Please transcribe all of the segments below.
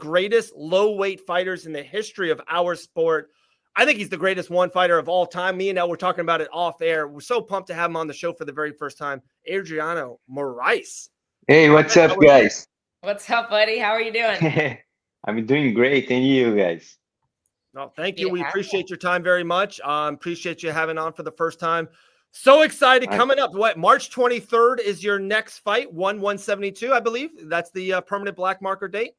greatest low weight fighters in the history of our sport. I think he's the greatest one fighter of all time. Me and Elle were talking about it off air. We're so pumped to have him on the show for the very first time. Adriano Moraes. Hey, what's up, guys? What's up, buddy? How are you doing? I'm doing great, and you guys? No, thank you. We appreciate your time very much. Appreciate you having on for the first time. So excited. Coming up, what, March 23rd is your next fight, 172, I believe. That's the permanent black marker date.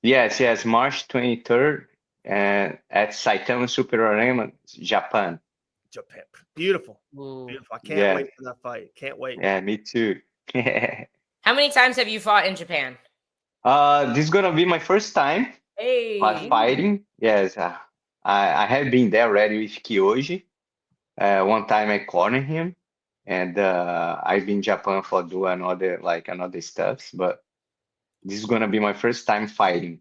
Yes, March 23rd, and at Saitama Super Arena, Japan. Japan, beautiful. Beautiful. I can't wait for that fight. Can't wait. Yeah, me too. How many times have you fought in Japan? This is gonna be my first time fighting. Yes, I have been there already with Kyoji. One time I cornered him, and I've been in Japan for do another stuffs, but this is gonna be my first time fighting.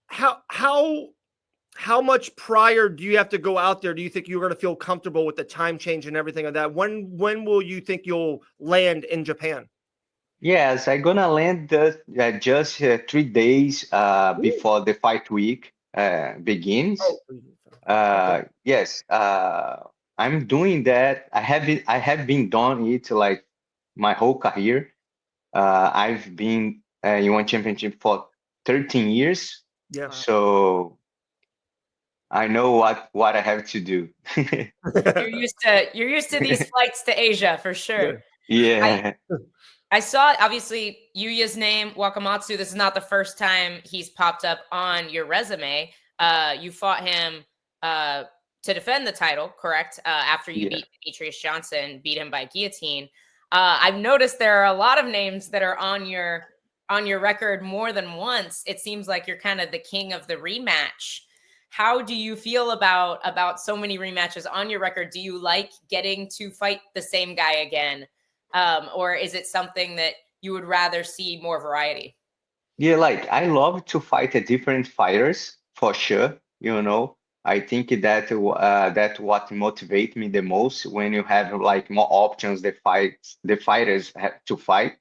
How much prior do you have to go out there? Do you think you're going to feel comfortable with the time change and everything like that? When will you think you'll land in Japan? Yes, I'm gonna land just 3 days before the fight week begins. Yes, I'm doing that. I have been doing it like my whole career. I've been in one championship for 13 years. Yeah. So I know what I have to do. You're used to these flights to Asia for sure. Yeah. I saw, obviously, Yuya's name, Wakamatsu. This is not the first time he's popped up on your resume. You fought him to defend the title, correct? After you beat Demetrius Johnson, beat him by guillotine. I've noticed there are a lot of names that are on your record more than once. It seems like you're kind of the king of the rematch. How do you feel about so many rematches on your record? Do you like getting to fight the same guy again? Or is it something that you would rather see more variety? Yeah, like I love to fight different fighters for sure. I think that that what motivates me the most when you have like more options the fighters have to fight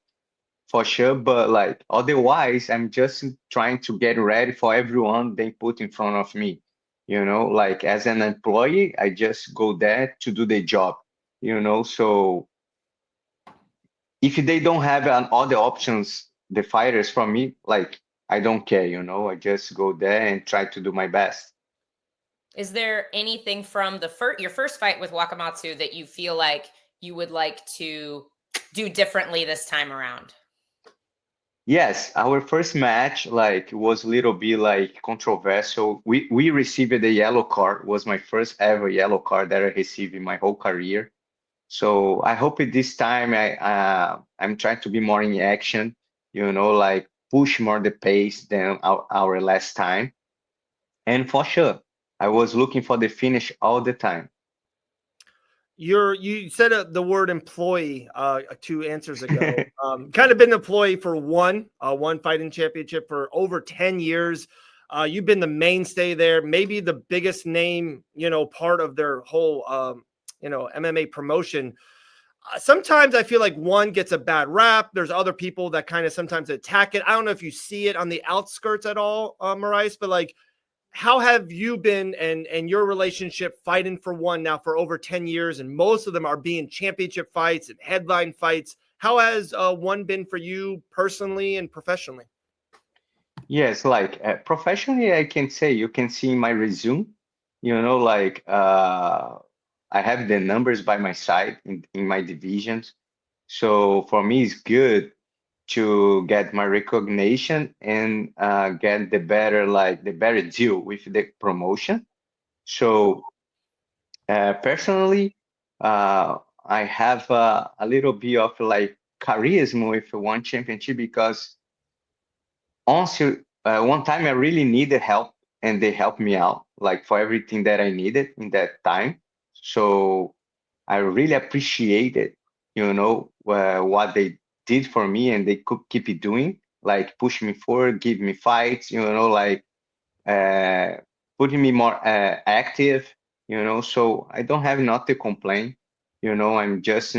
for sure. But like otherwise, I'm just trying to get ready for everyone they put in front of me. Like as an employee, I just go there to do the job. So if they don't have other options, the fighters from me, like I don't care, I just go there and try to do my best. Is there anything from your first fight with Wakamatsu that you feel like you would like to do differently this time around? Yes, our first match was a little bit like controversial. We received a yellow card. It was my first ever yellow card that I received in my whole career. So I hope this time I'm trying to be more in action, like push more the pace than our last time. And for sure, I was looking for the finish all the time. You said the word employee 2 answers ago. Kind of been an employee for one fighting championship for over 10 years. You've been the mainstay there, maybe the biggest name, part of their whole, MMA promotion. Sometimes I feel like one gets a bad rap. There's other people that kind of sometimes attack it. I don't know if you see it on the outskirts at all, Moraes, but like, how have you been and your relationship fighting for one now for over 10 years, and most of them are being championship fights and headline fights? How has one been for you personally and professionally? Yes, like professionally, I can say you can see my resume, I have the numbers by my side in my divisions. So for me, it's good to get my recognition and get the better deal with the promotion. So personally, I have a little bit of like charisma with one championship because also one time I really needed help and they helped me out like for everything that I needed in that time. So I really appreciate it, what they did for me, and they could keep it doing, like push me forward, give me fights, like uh, putting me more active, So I don't have not to complain, I'm just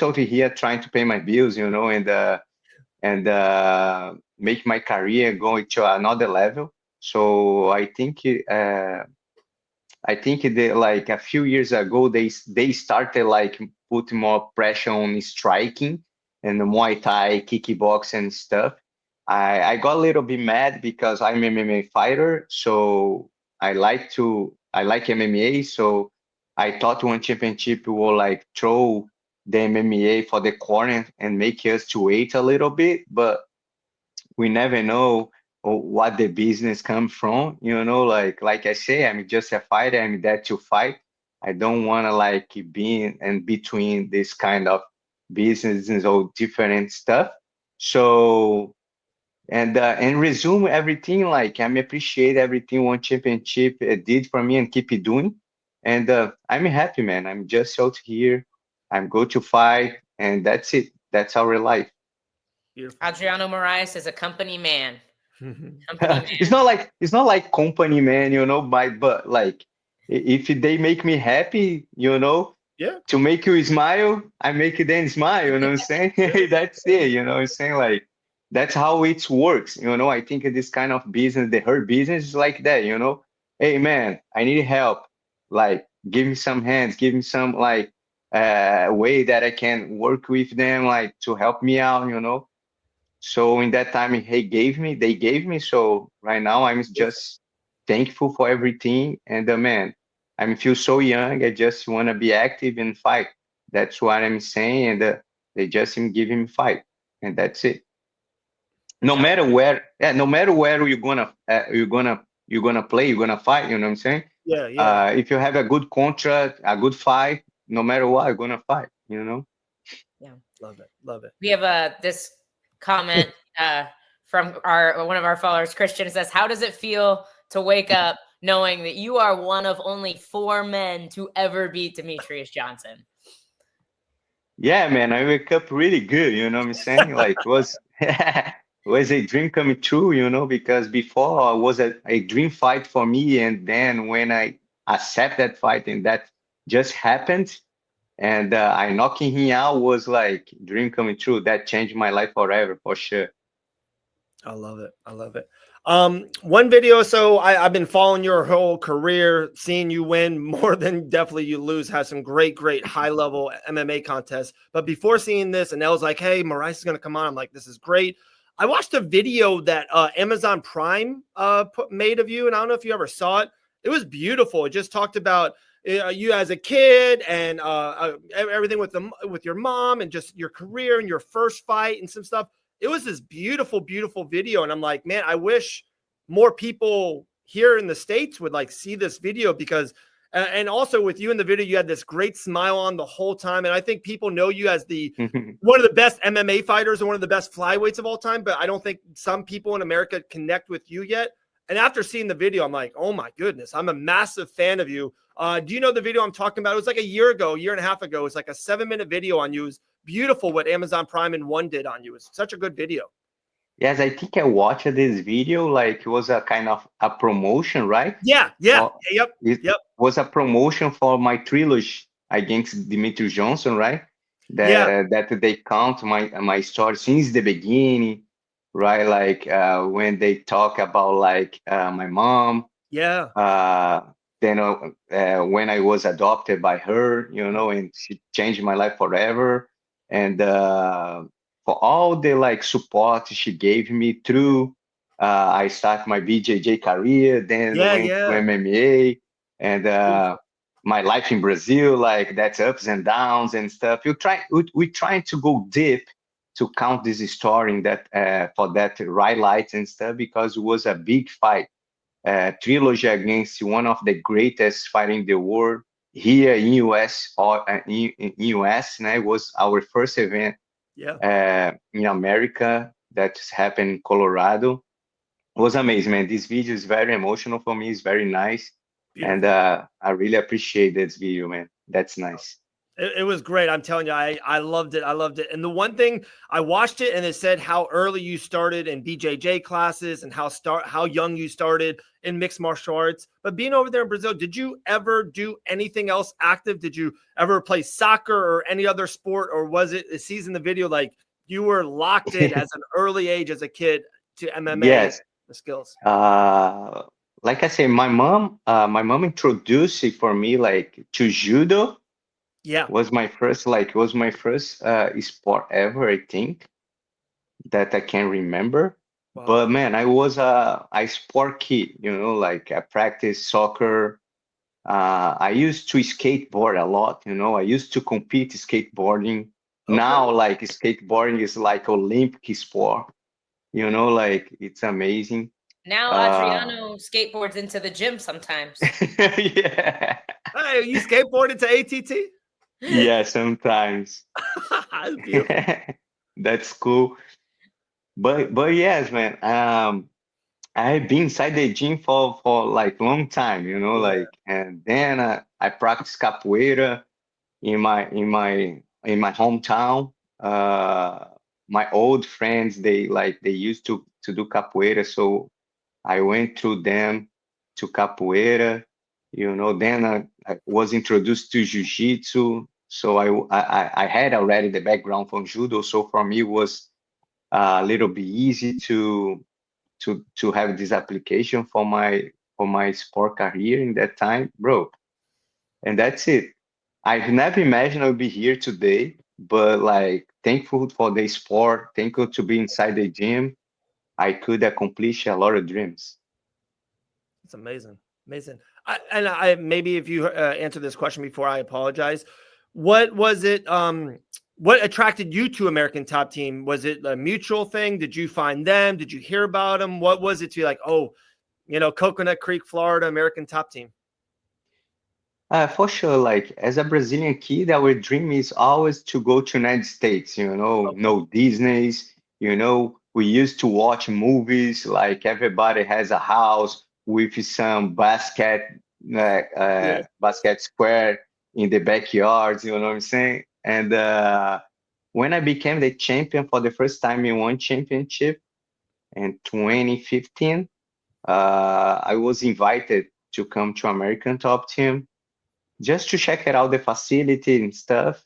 over here trying to pay my bills, and make my career going to another level. So I think they, like a few years ago, they started like putting more pressure on striking and the Muay Thai, kickbox and stuff. I got a little bit mad because I'm an MMA fighter, so I like MMA. So I thought one championship will like throw the MMA for the corner and make us to wait a little bit, but we never know what the business come from. Like I say, I'm just a fighter. I'm there to fight. I don't want to like be in between this kind of businesses or different stuff. So and resume everything. Like I'm appreciate everything one championship did for me and keep it doing. And I'm happy, man. I'm just out here. I'm go to fight, and that's it. That's our life. Beautiful. Adriano Moraes is a company man. It's not like company man, but like if they make me happy, Yeah. to make you smile, I make them smile, you know what I'm saying? That's it, you know what I'm saying? Like that's how it works, I think this kind of business, the her business is like that. Hey man, I need help. Like give me some hands, give me some like way that I can work with them, like to help me out. So in that time they gave me. So right now I'm just thankful for everything. And man, I feel so young. I just want to be active and fight. That's what I'm saying. And they just give me fight, and that's it. No matter where, yeah, no matter where you're gonna play, you're gonna fight. You know what I'm saying? Yeah. Yeah. If you have a good contract, a good fight, no matter what, you're gonna fight. Yeah. Love it. Love it. We have this comment from one of our followers, Christian, says, "How does it feel to wake up knowing that you are one of only 4 men to ever beat Demetrius Johnson?" Yeah, man, I wake up really good, you know what I'm saying? Like was was a dream coming true, because before it was a dream fight for me, and then when I accept that fight and that just happened, and I knocking him out was like dream coming true. That changed my life forever for sure. I love it. I love it. One video. So I've been following your whole career, seeing you win more than definitely you lose, has some great high level MMA contests. But before seeing this, and Elle's like, hey, Moraes is going to come on. I'm like, this is great. I watched a video that Amazon Prime made of you, and I don't know if you ever saw it. It was beautiful. It just talked about you as a kid and everything with your mom and just your career and your first fight and some stuff. It was this beautiful video, and I'm like, man, I wish more people here in the States would like see this video, because and also with you in the video, you had this great smile on the whole time, and I think people know you as the one of the best MMA fighters and one of the best flyweights of all time, but I don't think some people in America connect with you yet. And after seeing the video, I'm like, oh my goodness, I'm a massive fan of you. Do you know the video I'm talking about? It was like a year and a half ago. It's like a 7-minute video on you. It was beautiful what Amazon Prime and One did on you. It's such a good video. Yes, I think I watched this video. Like it was a kind of a promotion, right? Yeah. Yep. Was a promotion for my trilogy against Demetrius Johnson, right? That they count my story since the beginning, right? Like when they talk about like my mom. Yeah. Then when I was adopted by her, and she changed my life forever. And for all the like support she gave me through, I started my BJJ career, then went to MMA, and my life in Brazil, like that's ups and downs and stuff. We trying to go deep to count this story in that for that highlights and stuff, because it was a big fight. Trilogy against one of the greatest fighter in the world here in US or in US. And it was our first event in America that happened in Colorado. It was amazing, man. This video is very emotional for me. It's very nice. Beautiful. And I really appreciate this video, man. That's nice. It was great. I'm telling you, I loved it. I loved it. And the one thing, I watched it and it said how early you started in BJJ classes and how young you started in mixed martial arts. But being over there in Brazil, did you ever do anything else active? Did you ever play soccer or any other sport? Or was it seeing the video like you were locked in as an early age as a kid to MMA? Yes. The skills. Like I say, my mom introduced it for me like to judo. Yeah. Was my first sport ever, I think, that I can remember. Wow. But man, I was a sport kid, like I practiced soccer. I used to skateboard a lot, I used to compete skateboarding. Okay. Now, like skateboarding is like Olympic sport, like it's amazing. Now Adriano skateboards into the gym sometimes. Yeah. Hey, you skateboarded to ATT? Yeah, sometimes. That's beautiful. That's cool. But yes, man. I've been inside the gym for like long time, Yeah. like, and then I practice capoeira in my hometown. My old friends, they used to do capoeira, so I went through them to capoeira. Then I was introduced to jiu-jitsu, so I had already the background from judo, so for me it was a little bit easy to have this application for my sport career in that time, bro. And that's it. I've never imagined I would be here today, but like thankful for the sport, thankful to be inside the gym. I could accomplish a lot of dreams. It's amazing. Amazing. I maybe if you answer this question before, I apologize. What was it? What attracted you to American Top Team? Was it a mutual thing? Did you find them? Did you hear about them? What was it to be like, oh, Coconut Creek, Florida, American Top Team? For sure, like as a Brazilian kid, our dream is always to go to United States, Okay. no Disney's, we used to watch movies, like everybody has a house with some Yeah. basket square in the backyards, you know what I'm saying? And when I became the champion for the first time in one championship in 2015, I was invited to come to American Top Team just to check it out the facility and stuff.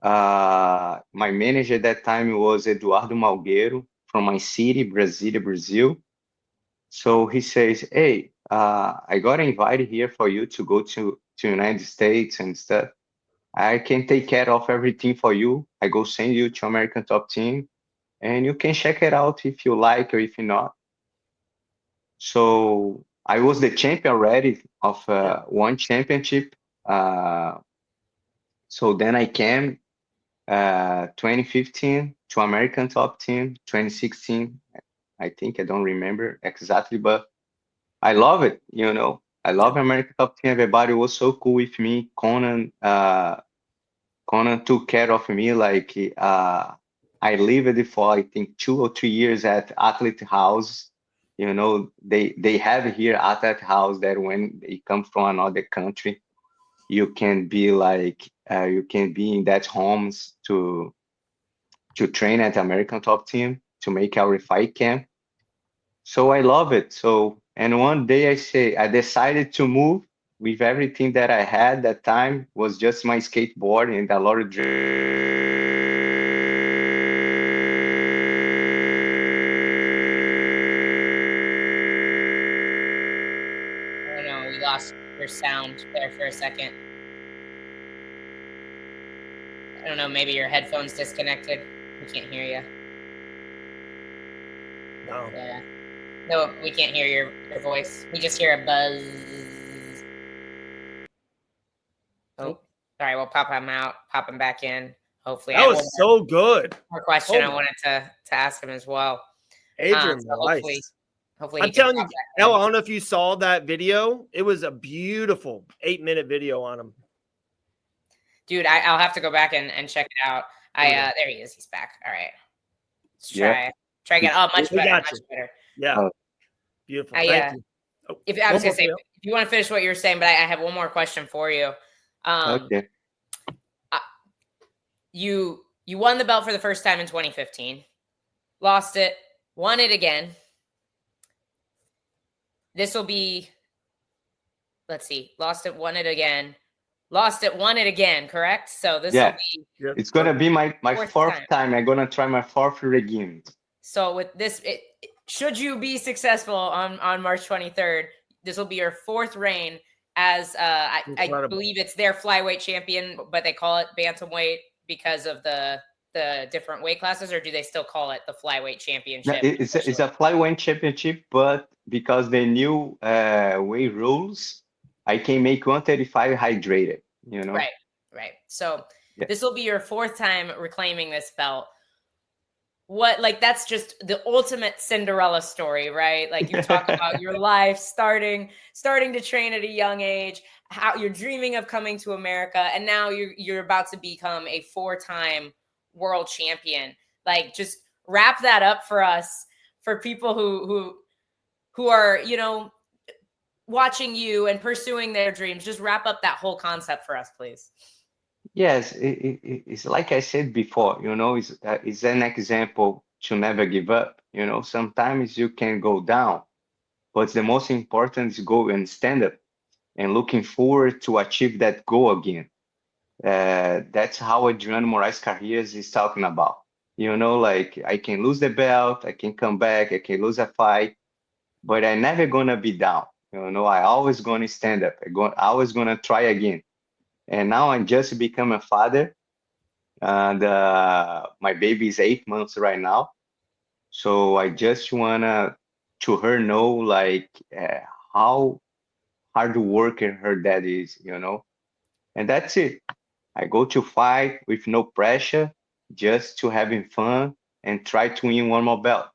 My manager at that time was Eduardo Malgueiro from my city, Brasília, Brazil. So he says, "Hey, I got invited here for you to go to United States and stuff. I can take care of everything for you. I go send you to American Top Team, and you can check it out if you like or if not." So I was the champion already of one championship. Uh, so then I came 2015 to American Top Team, 2016, I think, I don't remember exactly, but I love it, I love American Top Team. Everybody was so cool with me. Conan took care of me. Like I lived for I think 2 or 3 years at Athlete House. They have here Athlete House that when they come from another country, you can be like you can be in that homes to train at American Top Team to make our fight camp. So I love it. And one day I decided to move with everything that I had that time was just my skateboard and a lot of Oh no, we lost your sound there for a second. I don't know, maybe your headphones disconnected. We can't hear you. No. Yeah. No, we can't hear your voice. We just hear a buzz. Oh, all right. We'll pop him out, pop him back in. Hopefully, That was so good. More question Oh I my- wanted to ask him as well. Adrian So Moraes. hopefully, I'm he can telling you, pop back in. El, I don't know if you saw that video. It was a beautiful 8-minute video on him. Dude, I'll have to go back and check it out. There he is. He's back. All right. Let's try again. Oh, much We better. got Much you. better. Yeah. Beautiful. Thank you. Oh, If I was one gonna say, more if you want to finish what you were saying, but I have one more question for you. Okay. You won the belt for the first time in 2015, lost it, won it again. This will be, let's see, lost it, won it again, lost it, won it again. Correct. So this will be. It's gonna be my fourth fourth time. I'm gonna try my fourth again. So with this, should you be successful on March 23rd, this will be your 4th reign as I believe it's their flyweight champion, but they call it bantamweight because of the different weight classes, or do they still call it the flyweight championship? It's a flyweight championship, but because the new weight rules, I can make 135 hydrated, you know? Right. So this will be your 4th time reclaiming this belt. That's just the ultimate Cinderella story, right? Like, you talk about your life starting to train at a young age, how you're dreaming of coming to America, and now you're about to become a 4-time world champion. Like, just wrap that up for us, for people who are, watching you and pursuing their dreams. Just wrap up that whole concept for us, please. Yes, it's like I said before, it's an example to never give up. Sometimes you can go down, but the most important is go and stand up and looking forward to achieve that goal again. That's how Adriano Moraes career is talking about. Like, I can lose the belt, I can come back, I can lose a fight, but I'm never gonna be down. I always gonna stand up. Always gonna try again. And now I just become a father, and my baby is 8 months right now. So I just wanna to her know, like, how hard worker her dad is, and that's it. I go to fight with no pressure, just to having fun and try to win one more belt.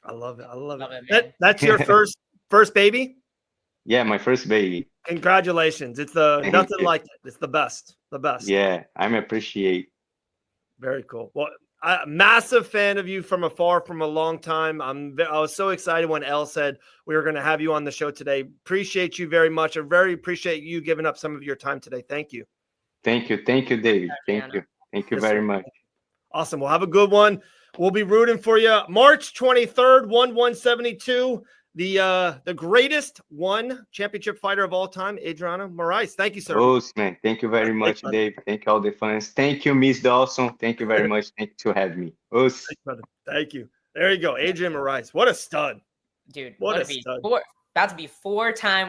I love it. I love it. Man. That's your first baby? Yeah, my first baby. Congratulations. It's nothing like it. It's the best. The best. Yeah, I'm appreciate. Very cool. Well, I'm a massive fan of you from afar, from a long time. I was so excited when Elle said we were going to have you on the show today. Appreciate you very much. I very appreciate you giving up some of your time today. Thank you. Thank you, David. Thank you very much. Awesome. Well, have a good one. We'll be rooting for you. March 23rd, 172. The greatest championship fighter of all time, Adriano Moraes. Thank you, sir. Oh, man. Thank you very much, Dave. Thank you, all the fans. Thank you, Miss Dawson. Thank you very much. Thank you to have me. Thank you. There you go. Adrian Moraes. What a stud. Dude, what a stud. About to be 4-time world